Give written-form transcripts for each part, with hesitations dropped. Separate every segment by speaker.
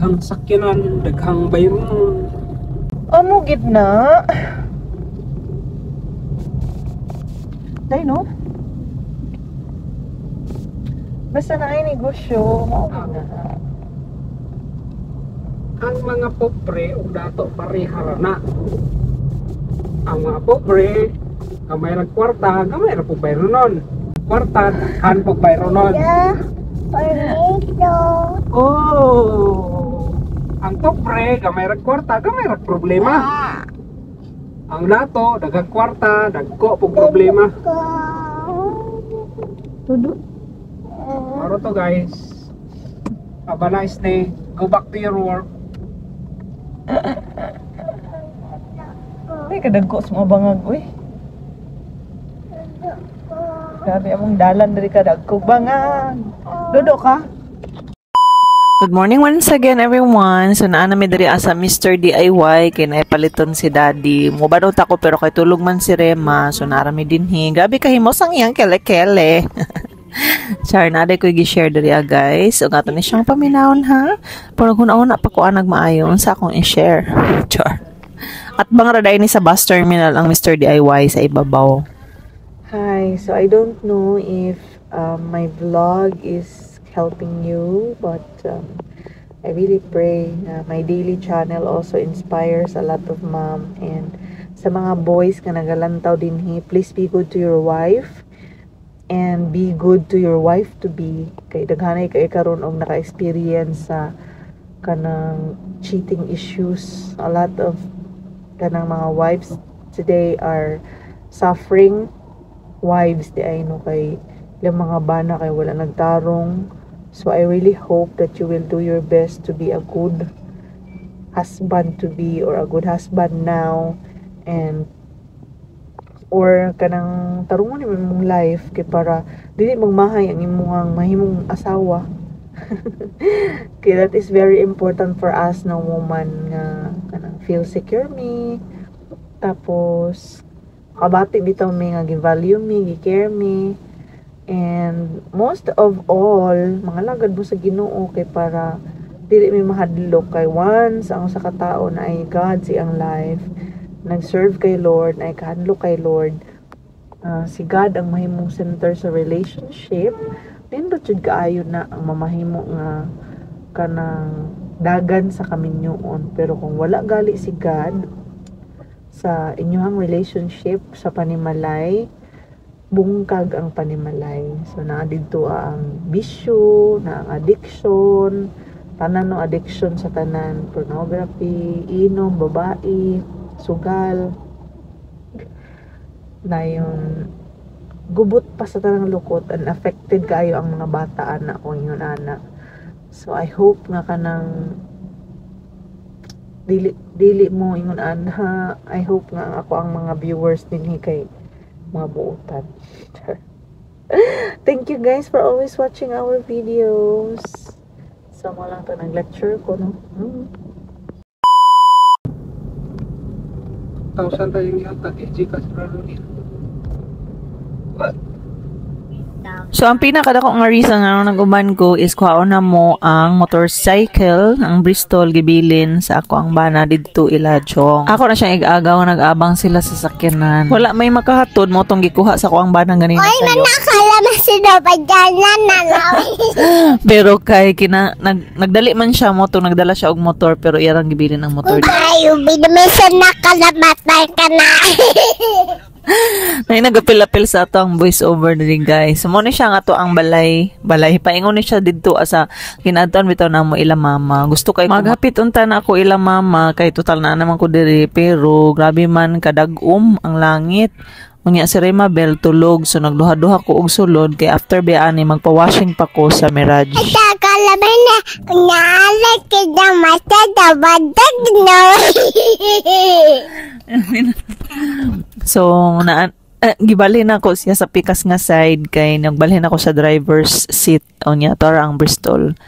Speaker 1: daghang sakyanan, daghang bayron.
Speaker 2: Amo gid na. Dai no? Basta na ay negosyo, mao na.
Speaker 1: Ang mga pobre ug dato parehara na. Ang mga pobre gamay ra kwarta, gamay ra pug bayronon. Kwarta han pug bayronon. Oh. Ang pobre gamay ra kwarta, gamay ra problema. Ang dato daghang kwarta, dagko pug problema.
Speaker 2: Tudo.
Speaker 1: Maro to guys. Have a nice day. Go back to your work.
Speaker 2: Ay, kadagko sa mga bangag, uy. Grabe among dalan dari kadagko bangag. Dodo ka? Good morning once again everyone. So naa nami diri asa Mr. DIY kay naipaliton si Daddy. Mubadot ako pero kay tulog man si Rema. So narami dinhi. Grabe kahimos ang iyang kele-kele. Char na day ko gi-share diri guys. Ug ato ni siyang paminawon ha. Pero kung una pa ko nagmaayon sa akong i-share. Char. At bang raday ni sa bus terminal ang Mr. DIY sa ibabaw. Hi, so I don't know if my vlog is helping you, but I really pray my daily channel also inspires a lot of mom, and sa mga boys nga nagalantaw dinhi, please be good to your wife and be good to your wife to be. Kay daghanay kay karon og naka-experience sa kanang cheating issues. A lot of kanang mga wives today are suffering. Wives di ay no kay ilang mga bana kay wala nagtarong. So I really hope that you will do your best to be a good husband to be, or a good husband now, and or kanang tarungon ni mong life kay para dili magmahay ang imong mahimong asawa. Kaya that is very important for us na woman nga kanang feel secure me, tapos kabati bitaw mi nga gi-value mi, gi-care mi, and most of all mga lagad mo sa Ginoo kay para dili mi mahadlok kay once ang usa ka tawo na ay God siyang life, nag-serve kay Lord, na ikahadlok kay Lord, si God ang mahimong center sa relationship, nindot jud kaayo na ang mamahimo nga kanang dagan sa kaminyoon. Pero kung wala gali si God sa inyong relationship, sa panimalay, bungkag ang panimalay. So naa didto ang bisyo, na ang addiction, tanan no addiction sa tanan, pornography, inom, babae, sugal, na yung gubot pa sa tanang lukot, and affected kayo ang mga bata anak o yun anak. So I hope nga kanang dili mo ingon ana. I hope nga ako ang mga viewers din kay mga buutan. Thank you guys for always watching our videos. So mo lang to nag-lecture ko no.
Speaker 1: Tausan tayo yung yata kay Gcash Rolly.
Speaker 2: So, ang pinakadako nga reason nga nag-uban ko is kuhaon na mo ang motorcycle, ang Bristol, gibilin sa ako ang bana dito Ilajong. Ako na siyang ig-agaw, nag-abang sila sa sakyanan. Wala may makahatod mo itong gikuha sa ako ang bana ganina
Speaker 3: kayo. Oy, manakala masinabadyanan na lang.
Speaker 2: Pero kay nagdali man siya motor, nagdala siya og motor, pero iyang gibilin ang motor.
Speaker 3: Ay, binimisan na kalamatay ka na.
Speaker 2: Nay nagapil-apil sa ato ang voice over diri guys. Mo ni siya nga to ang balay paingon ni siya didto asa kinadton bitaw na mo ila mama. Gusto kay maghapit unta na ako ila mama kay total na naman ko diri, pero grabe man kadag-om ang langit. Unya si Rema Bell tulog, so nagduha-duha ko og sulod kay after biani magpa-washing pa ko sa Mirage.
Speaker 3: Kalamay na naalat ka na mata dabadag no.
Speaker 2: So gibalhin ako siya sa pikas nga side kay nagbalhin ako sa driver's seat unya tora ang Bristol.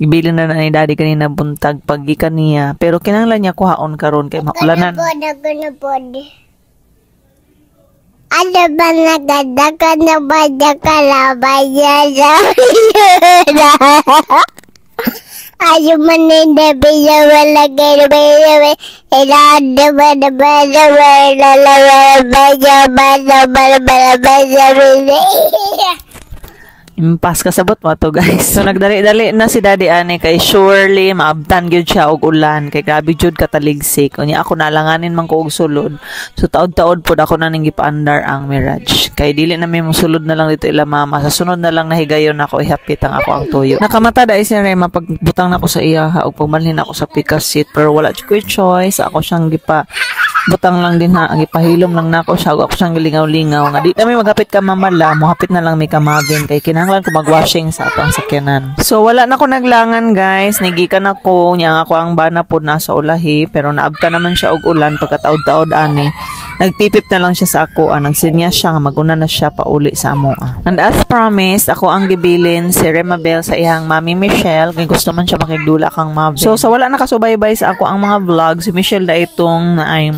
Speaker 2: Gibilin na ni Daddy kanina buntag paggikan niya, pero kinahanglan niya kuhaon karon kay maulanan.
Speaker 3: Ano ba naganda na ba na kalabay niya? Ayaw man hindi pinawalagay na
Speaker 2: Impas kasabot mo to guys. So nagdali-dali na si Daddy ani kay surely maabtan gyud siya og ulan kay grabe jud kataligsik. Unya ako nalanganin man ko og sulod. So taod-taod pud ako na ning gipaandar ang Mirage. Kay dili na may mosulod na lang dito ila mama. Sa sunod na lang nahigayon ako ihapit ang ako ang tuyo. Nakamata dai si Rema pagbutang nako sa iya og pagmalhin ako sa pikas seat pero wala ko choice. Ako siyang butang lang din ha, gipahilom lang nako siya, ako siyang gilingaw-lingaw nga di kami maghapit ka mamala, mohapit na lang may kamagin kay kinahanglan ko magwashing sa atong sakyanan. So wala na ko naglangan guys, nigikan ako nya ako ang bana pod nasa ulahi pero naabta naman siya og ulan pagkataod-taod ani. Nagpipip na lang siya sa ako, nagsinya siya nga maguna na siya pauli sa amo. And as promised, ako ang gibilin si Remabel sa iyang Mami Michelle kay gusto man siya makigdula kang Mabel. So sa wala nakasubaybay sa ako ang mga vlog, si Michelle da itong na ay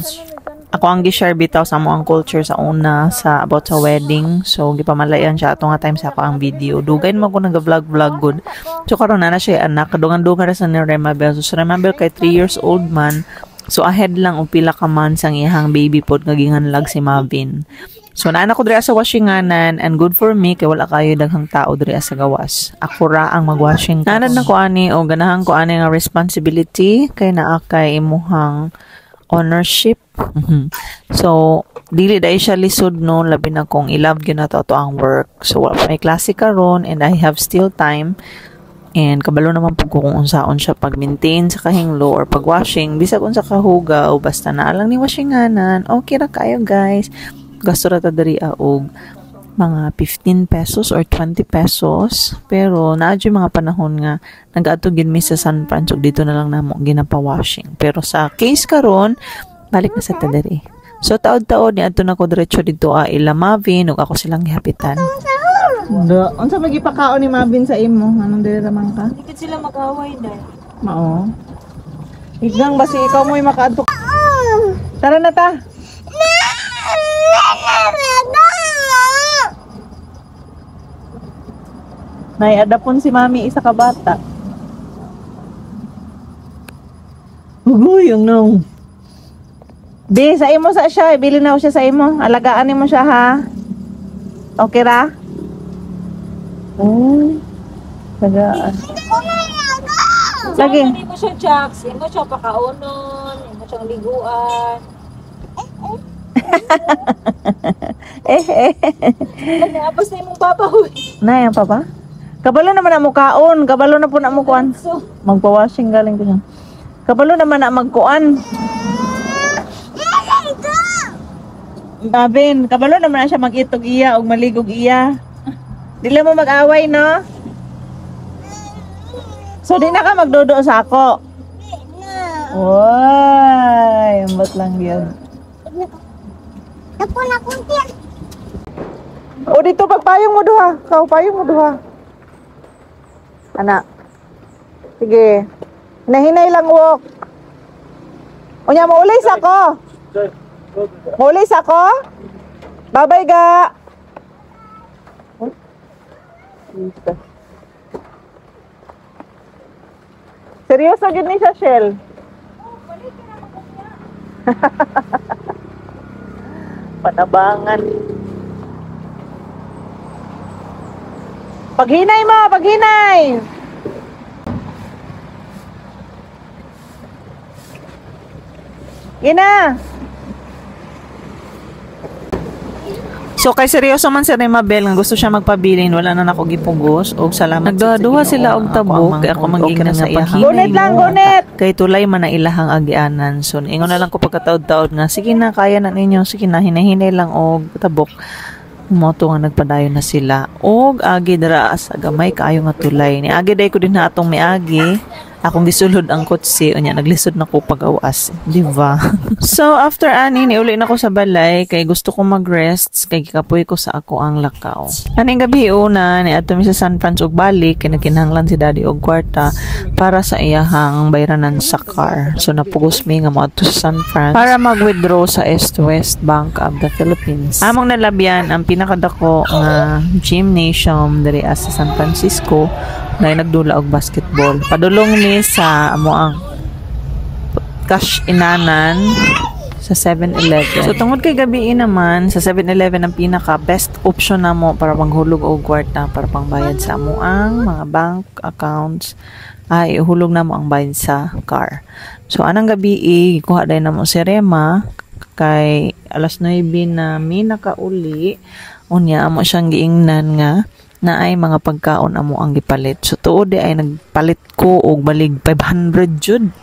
Speaker 2: ako ang gi-share bitaw sa mo ang culture sa una sa about sa wedding. So gipamalayan siya ato nga time sa ako ang video. Dugay mo ko nag-vlog good. So karon na siya anak kadungan-dungan ra sa ni Remabel. So si Remabel kay 3 years old man. So ahead lang og pila ka months ang iyang baby pod nga ginganlag si Mavin. So naana ko diri sa washinganan and good for me kay wala kayo daghang tao diri sa gawas. Ako ra ang magwashing. Nanad na ko ani o ganahan ko ani nga responsibility kay naa kay imuhang ownership. So dili dai siya lisod no labi na kung i-love gyud na to ang work. So wala may klase karon and I have still time. And kabalo naman po kung unsaon siya pag-maintain sa kahinglo or pag-washing bisag unsa kahuga o basta na lang ni washinganan. Okay ra kayo guys. Gasto ra ta diri og mga 15 pesos or 20 pesos. Pero naadyo mga panahon nga nag-adto gid mi sa San Francisco dito na lang namo ginapa-washing. Pero sa case karon balik na sa ta diri. So taod-taod ni adto na ko diretso dito ila Mavin ug ako silang gihapitan. Unsa magipakaon ni Mavin sa imo? Anong dili raman ka?
Speaker 4: Dikit sila mag-away dai.
Speaker 2: Mao. Igang basi ikaw mo'y makaadto. Tara na ta. Naiadapon si Mami isa ka bata. Ugoy yung no. Di, sa imo sa siya. Ibili na siya sa imo. Alagaan mo siya ha. Okay ra? Oh. Tagaan. Lagi.
Speaker 4: Hindi mo siya jacks, hindi mo siya pakaunon, hindi mo siyang liguan. Tapos na yung papahuwi.
Speaker 2: Na yan pa ba? Kabalo naman na mo kaon. Kabalo na po na mo kuan. Magpa-washing galing ko siya. Kabalo naman na magkuan. Mavin, kabalo naman na siya mag-itog iya o maligog iya. Dili mo mag-away, no? So, di na ka magdudo sa ako. Uy, ambot lang yun.
Speaker 3: Ako na kunti.
Speaker 2: O, dito, pagpayong mo duha. Kau, payong mo duha. Anak. Sige. Hinahinay lang, walk. Unya, maulis ako. Maulis ako. Bye-bye, ga. Seryoso gid ni siya, Shell. Panabangan. Paghinay mo, paghinay. Gina. So kay seryoso man si Remabel nga gusto siya magpabilin, wala na nako gipugos og salamat. Nagduha sila og tabok kay ako manging na sa iyang. Gunit lang, gunit. Kay tulay man na ilahang agianan. So ingon na lang ko pagkataod-taod nga sige na kaya na ninyo, sige na hinahinay lang og tabok. Moto nga nagpadayon na sila. Og agi dira sa gamay kaayo nga tulay. Ni agi day ko din na atong miagi. Akong gisulod ang kotse, unya naglisod na ko pag-awas, di ba? So after ani niuli na ko sa balay kay gusto ko mag-rest kay gikapoy ko sa ako ang lakaw. Aning gabi una ni adto mi sa San Francisco og balik kay nagkinahanglan si daddy og kwarta para sa iyahang bayranan sa car. So napugos mi nga moadto sa San Fran para mag-withdraw sa East West Bank of the Philippines. Among nalabyan ang pinakadako nga gymnasium diri sa San Francisco na nagdula og basketball. Padulong ni sa amo ang cash inanan sa 7-Eleven. So tungod kay gabi naman sa 7-Eleven ang pinaka best option na mo para panghulog og kwarta para pangbayad sa amo ang mga bank accounts ay ihulog na mo ang bayad sa car. So anang gabi kuha day na mo si Rema kay alas 9 na mi nakauli unya amo siyang giingnan nga na ay mga pagkaon amo ang gipalit. So tuod ay nagpalit ko og balig 500 jud.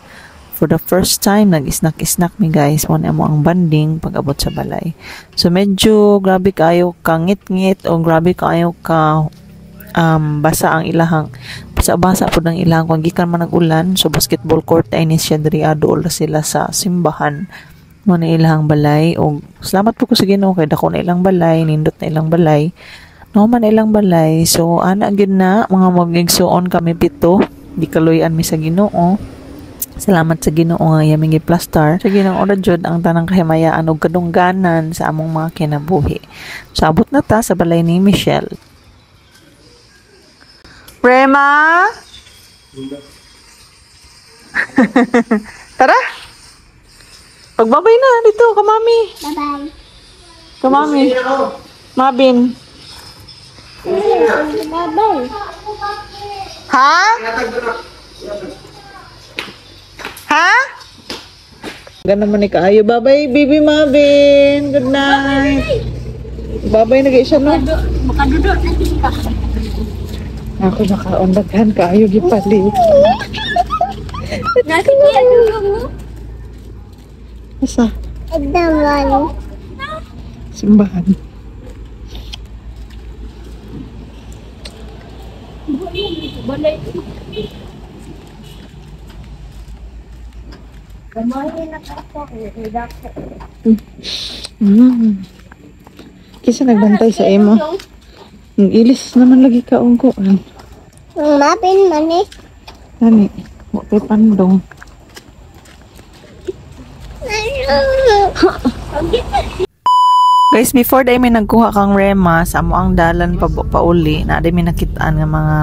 Speaker 2: For the first time nag-snack mi guys mo na amo ang banding pag-abot sa balay. So medyo grabe kayo ka ngit-ngit o grabe kayo ka basa ang ilahang basa po ng ilahang kung gikan man nag-ulan. So basketball court ay ni siya diri adol sila sa simbahan mo na ilahang balay o salamat po ko sa Ginoo kay dako na ilang balay nindot na ilang balay. No man ilang balay. So ana gyud na mga magigsuon kami pito. Di kaluyan mi sa Ginoo. Salamat sa Ginoo nga yaming giplastar. Sa Ginoo ra jud ang tanang kahimayaan ug kadungganan sa among mga kinabuhi. So abot na ta sa balay ni Michelle. Rema? Tara. Pagbabay na dito ka mami.
Speaker 3: Bye-bye.
Speaker 2: Ka mami. Mabin.
Speaker 3: Bye-bye.
Speaker 2: Ha? Ha? Ganun man ni kaayo. Bye-bye, baby Mabin. Good night. Bye-bye na siya, no?
Speaker 4: Makadudot na kita.
Speaker 2: Ako nakaundaghan kaayo gipali.
Speaker 4: Nasi niya dulu mo.
Speaker 2: Asa?
Speaker 3: Adaman.
Speaker 2: Simbahan.
Speaker 4: Boleh. Kemarin nak apa? Tidak.
Speaker 2: Kisa nagbantay sa imo. Ang ilis naman lagi ka ungko.
Speaker 3: Mapin mani.
Speaker 2: Nani, wakay pandong. Guys, before day may nagkuha kang Rema sa amo ang dalan pauli na day may nakitaan nga mga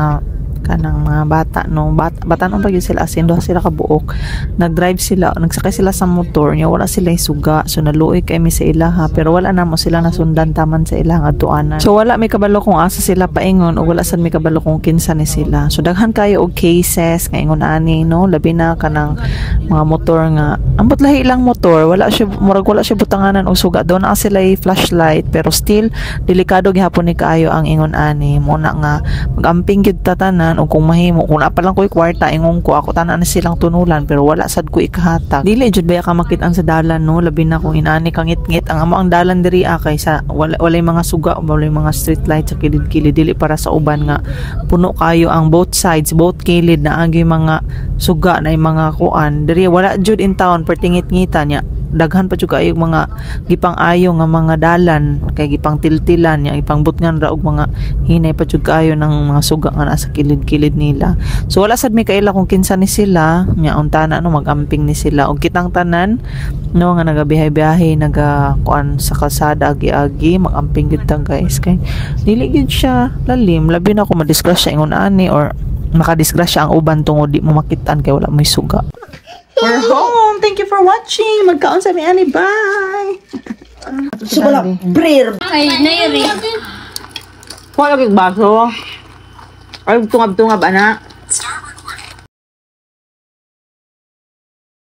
Speaker 2: kanang mga bata no bata no pag sila asin do sila kabuok nagdrive sila nagsakay sila sa motor nya wala sila suga so naluoy kay mi sa ilaha pero wala na mo sila nasundan taman sa ilang atuanan so wala may kabalo kung asa sila paingon o wala sad may kabalo kung kinsa ni sila so daghan kayo og cases nga ingon ani no labi na kanang mga motor nga ambot lahi ilang motor wala siya murag wala siya butanganan og suga do na sila flashlight pero still delikado gihapon ni kaayo ang ingon ani mo na nga magamping gyud tatanan o kung mahimo kung apa lang ko'y kwarta ingon ko ako tanan na silang tunulan pero wala sad ko ikahatag dili jud baya ka makit-an sa dalan no labi na kung inaani kang ngit-ngit ang amo ang dalan diri kay sa walay mga suga walay mga street light sa kilid-kilid dili para sa uban nga puno kayo ang both sides both kilid na agi mga suga na mga kuan diri wala jud in town pertingit-ngitan nya daghan pa jud kayo mga gipang ayo nga mga dalan kay gipang tiltilan nya gipang butngan ra og mga hinay pa jud kayo ng mga suga nga nasa kilid-kilid nila so wala sad may kaila kung kinsa ni sila nya unta na no magamping ni sila og kitang tanan no nga nagabiyahe-biyahe naga kuan sa kalsada agi-agi magamping gid ta guys kay dili gid siya lalim labi na ko madisgrasya ingon ani or makadisgrasya ang uban tungod di mo makitaan kay wala may suga. We're home. Thank you for watching. Magkaon sa mi ani. Bye.
Speaker 5: Wala, brer.
Speaker 4: Ay, nairi.
Speaker 2: Wala kang baso. Ay, tungab-tungab, anak.